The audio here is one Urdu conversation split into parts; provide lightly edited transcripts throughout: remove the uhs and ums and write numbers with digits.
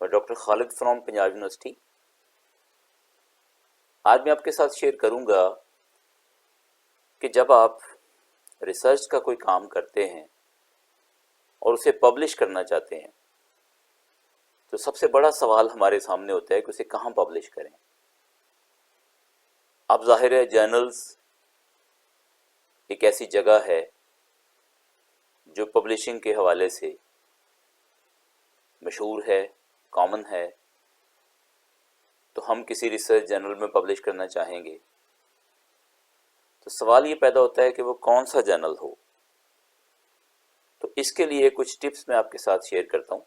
اور doctor Khalid from Punjab university. آج میں آپ کے ساتھ شیئر کروں گا کہ جب آپ ریسرچ کا کوئی کام کرتے ہیں اور اسے پبلش کرنا چاہتے ہیں تو سب سے بڑا سوال ہمارے سامنے ہوتا ہے کہ اسے کہاں پبلش کریں۔ اب ظاہر ہے جرنلز ایک ایسی جگہ ہے جو پبلشنگ کے حوالے سے مشہور ہے، کامن ہے، تو ہم کسی ریسرچ جرنل میں پبلش کرنا چاہیں گے تو سوال یہ پیدا ہوتا ہے کہ وہ کون سا جرنل ہو۔ تو اس کے لیے کچھ ٹپس میں آپ کے ساتھ شیئر کرتا ہوں۔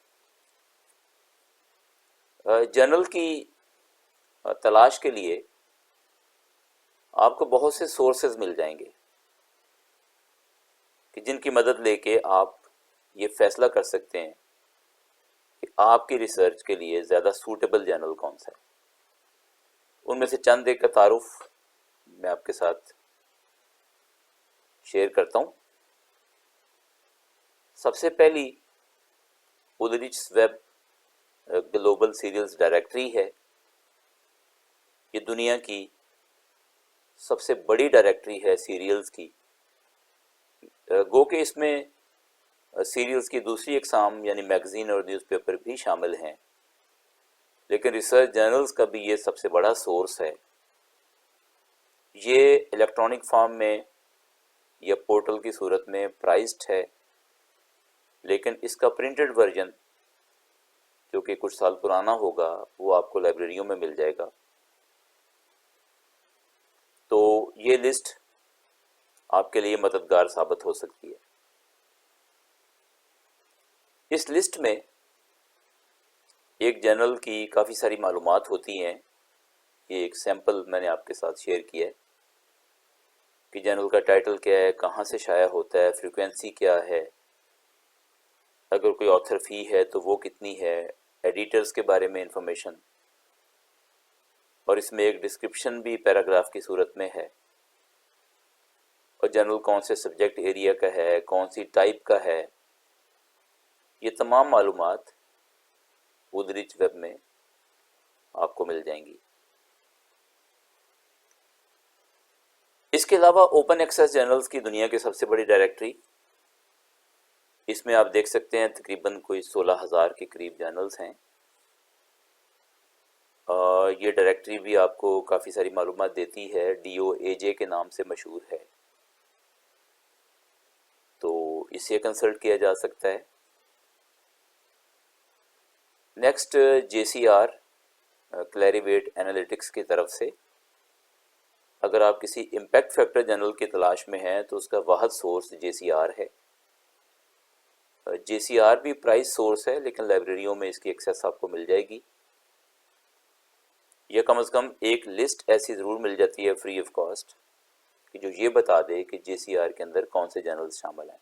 جرنل کی تلاش کے لیے آپ کو بہت سے سورسز مل جائیں گے کہ جن کی مدد لے کے آپ یہ فیصلہ کر سکتے ہیں کہ آپ کی ریسرچ کے لیے زیادہ سوٹیبل جرنل کون سا ہے۔ ان میں سے چند ایک کا تعارف میں آپ کے ساتھ شیئر کرتا ہوں۔ سب سے پہلی اودریچ ویب گلوبل سیریلز ڈائریکٹری ہے۔ یہ دنیا کی سب سے بڑی ڈائریکٹری ہے سیریلز کی۔ گو کہ اس میں سیریلز کی دوسری اقسام یعنی میگزین اور نیوز پیپر بھی شامل ہیں، لیکن ریسرچ جرنلز کا بھی یہ سب سے بڑا سورس ہے۔ یہ الیکٹرانک فارم میں یا پورٹل کی صورت میں پرائزڈ ہے، لیکن اس کا پرنٹڈ ورژن جو کہ کچھ سال پرانا ہوگا وہ آپ کو لائبریریوں میں مل جائے گا۔ تو یہ لسٹ آپ کے لیے مددگار ثابت ہو سکتی ہے۔ اس لسٹ میں ایک جرنل کی کافی ساری معلومات ہوتی ہیں۔ یہ ایک سیمپل میں نے آپ کے ساتھ شیئر کیا ہے کہ جرنل کا ٹائٹل کیا ہے، کہاں سے شائع ہوتا ہے، فریکوینسی کیا ہے، اگر کوئی آتھر فی ہے تو وہ کتنی ہے، ایڈیٹرز کے بارے میں انفارمیشن، اور اس میں ایک ڈسکرپشن بھی پیراگراف کی صورت میں ہے، اور جرنل کون سے سبجیکٹ ایریا کا ہے، کون سی ٹائپ کا ہے۔ یہ تمام معلومات اودریچ ویب میں آپ کو مل جائیں گی۔ اس کے علاوہ اوپن ایکسیس جرنلز کی دنیا کی سب سے بڑی ڈائریکٹری، اس میں آپ دیکھ سکتے ہیں تقریباً کوئی 16,000 کے قریب جرنلز ہیں۔ یہ ڈائریکٹری بھی آپ کو کافی ساری معلومات دیتی ہے، DOAJ کے نام سے مشہور ہے، تو اسے کنسلٹ کیا جا سکتا ہے۔ نیکسٹ JCR کلیریویٹ انالیٹکس کی طرف سے اگر آپ کسی امپیکٹ فیکٹر جرنل کی تلاش میں ہیں تو اس کا واحد سورس JCR ہے۔ JCR بھی پرائز سورس ہے، لیکن لائبریریوں میں اس کی ایکسیس آپ کو مل جائے گی، یا کم از کم ایک لسٹ ایسی ضرور مل جاتی ہے فری آف کاسٹ کہ جو یہ بتا دے کہ JCR کے اندر کون سے جرنلز شامل ہیں۔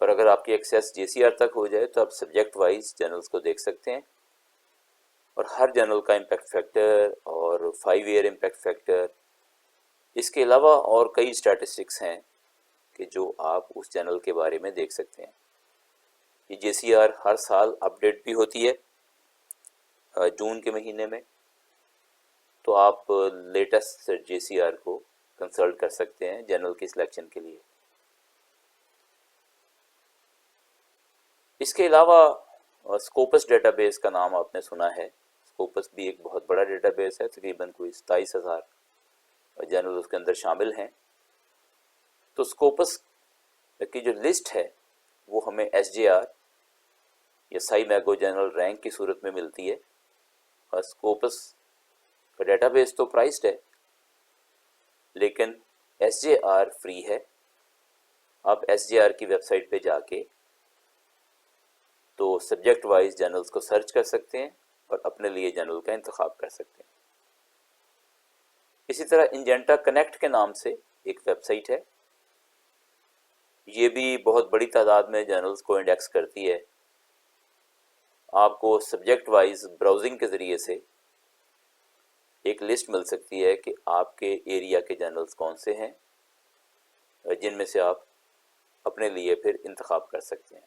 اور اگر آپ کی ایکسیس JCR تک ہو جائے تو آپ سبجیکٹ وائز جرنلز کو دیکھ سکتے ہیں، اور ہر جرنل کا امپیکٹ فیکٹر اور 5 ایئر امپیکٹ فیکٹر، اس کے علاوہ اور کئی اسٹیٹسٹکس ہیں کہ جو آپ اس جرنل کے بارے میں دیکھ سکتے ہیں۔ یہ JCR ہر سال اپڈیٹ بھی ہوتی ہے جون کے مہینے میں، تو آپ لیٹسٹ JCR کو کنسلٹ کر سکتے ہیں جرنل کی سلیکشن کے لیے۔ اس کے علاوہ اسکوپس ڈیٹا بیس کا نام آپ نے سنا ہے۔ اسکوپس بھی ایک بہت بڑا ڈیٹا بیس ہے، تقریباً کوئی 27,000 جرنل اس کے اندر شامل ہیں۔ تو اسکوپس کی جو لسٹ ہے وہ ہمیں SJR یا سائی میگو جرنل رینک کی صورت میں ملتی ہے، اور اسکوپس کا ڈیٹا بیس تو پرائسڈ ہے، لیکن SJR فری ہے۔ آپ SJR کی ویب سائٹ پہ جا کے تو سبجیکٹ وائز جرنلز کو سرچ کر سکتے ہیں اور اپنے لیے جرنل کا انتخاب کر سکتے ہیں۔ اسی طرح انجنٹا کنیکٹ کے نام سے ایک ویب سائٹ ہے، یہ بھی بہت بڑی تعداد میں جرنلز کو انڈیکس کرتی ہے۔ آپ کو سبجیکٹ وائز براؤزنگ کے ذریعے سے ایک لسٹ مل سکتی ہے کہ آپ کے ایریا کے جرنلز کون سے ہیں، جن میں سے آپ اپنے لیے پھر انتخاب کر سکتے ہیں۔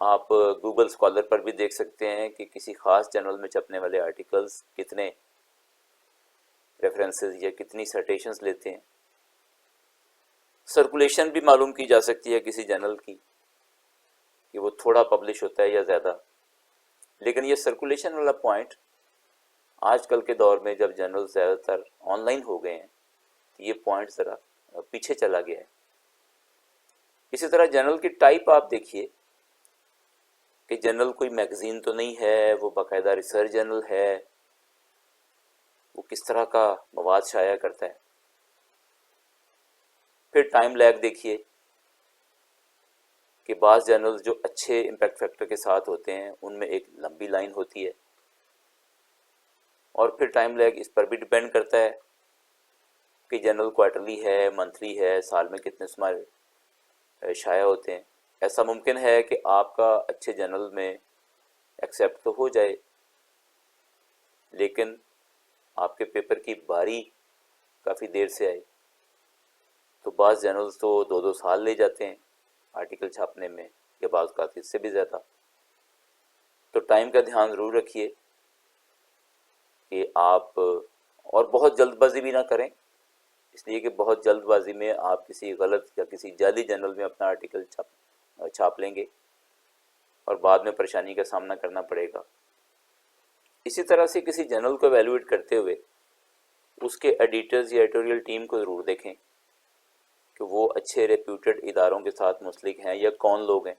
آپ گوگل اسکالر پر بھی دیکھ سکتے ہیں کہ کسی خاص جرنل میں چھپنے والے آرٹیکلز کتنے ریفرنسز یا کتنی سٹیشنز لیتے ہیں. سرکولیشن بھی معلوم کی جا سکتی ہے کسی جرنل کی کہ وہ تھوڑا پبلش ہوتا ہے یا زیادہ. لیکن یہ سرکولیشن والا پوائنٹ آج کل کے دور میں جب جرنل زیادہ تر آن لائن ہو گئے ہیں تو یہ پوائنٹ ذرا پیچھے چلا گیا ہے. اسی طرح جرنل کی ٹائپ آپ دیکھیے کہ جرنل کوئی میگزین تو نہیں ہے، وہ باقاعدہ ریسرچ جرنل ہے، وہ کس طرح کا مواد شائع کرتا ہے. پھر ٹائم لیگ دیکھیے کہ بعض جرنلز جو اچھے امپیکٹ فیکٹر کے ساتھ ہوتے ہیں ان میں ایک لمبی لائن ہوتی ہے، اور پھر ٹائم لیگ اس پر بھی ڈپینڈ کرتا ہے کہ جرنل کوارٹرلی ہے، منتھلی ہے، سال میں کتنے شمار شائع ہوتے ہیں. ایسا ممکن ہے کہ آپ کا اچھے جرنل میں ایکسیپٹ تو ہو جائے لیکن آپ کے پیپر کی باری کافی دیر سے آئے. تو بعض جرنلز تو 2 سال لے جاتے ہیں آرٹیکل چھاپنے میں، یا بعض اوقات اس سے بھی زیادہ. تو ٹائم کا دھیان ضرور رکھیے کہ آپ اور بہت جلد بازی بھی نہ کریں، اس لیے کہ بہت جلد بازی میں آپ کسی غلط یا کسی جعلی جرنل میں اپنا آرٹیکل چھاپ لیں گے اور بعد میں پریشانی کا سامنا کرنا پڑے گا. اسی طرح سے کسی جرنل کو ایویلویٹ کرتے ہوئے اس کے ایڈیٹرز یا ایڈیٹوریل ٹیم کو ضرور دیکھیں کہ وہ اچھے ریپیوٹیڈ اداروں کے ساتھ منسلک ہیں یا کون لوگ ہیں.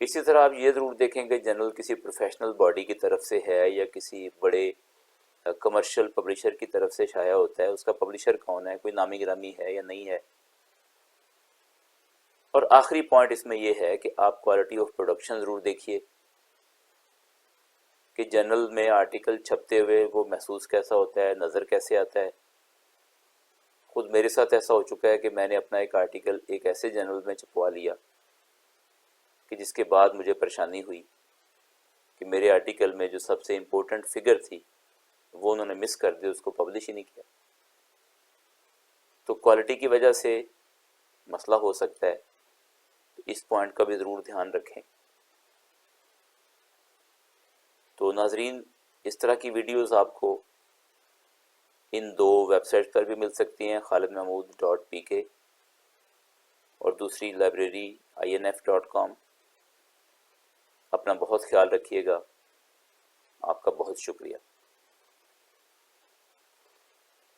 اسی طرح آپ یہ ضرور دیکھیں کہ جرنل کسی پروفیشنل باڈی کی طرف سے ہے یا کسی بڑے کمرشل پبلشر کی طرف سے شائع ہوتا ہے، اس کا پبلشر کون ہے، کوئی نامی گرامی ہے یا نہیں ہے. اور آخری پوائنٹ اس میں یہ ہے کہ آپ کوالٹی آف پروڈکشن ضرور دیکھیے کہ جرنل میں آرٹیکل چھپتے ہوئے وہ محسوس کیسا ہوتا ہے، نظر کیسے آتا ہے. خود میرے ساتھ ایسا ہو چکا ہے کہ میں نے اپنا ایک آرٹیکل ایک ایسے جرنل میں چھپوا لیا کہ جس کے بعد مجھے پریشانی ہوئی کہ میرے آرٹیکل میں جو سب سے امپورٹنٹ فگر تھی وہ انہوں نے مس کر دی، اس کو پبلش ہی نہیں کیا. تو کوالٹی کی وجہ سے مسئلہ ہو سکتا ہے، تو اس پوائنٹ کا بھی ضرور دھیان رکھیں. تو ناظرین، اس طرح کی ویڈیوز آپ کو ان 2 ویب سائٹ پر بھی مل سکتی ہیں، khalidmahmood.pk اور دوسری لائبریری inf.com. اپنا بہت خیال رکھیے گا. آپ کا بہت شکریہ.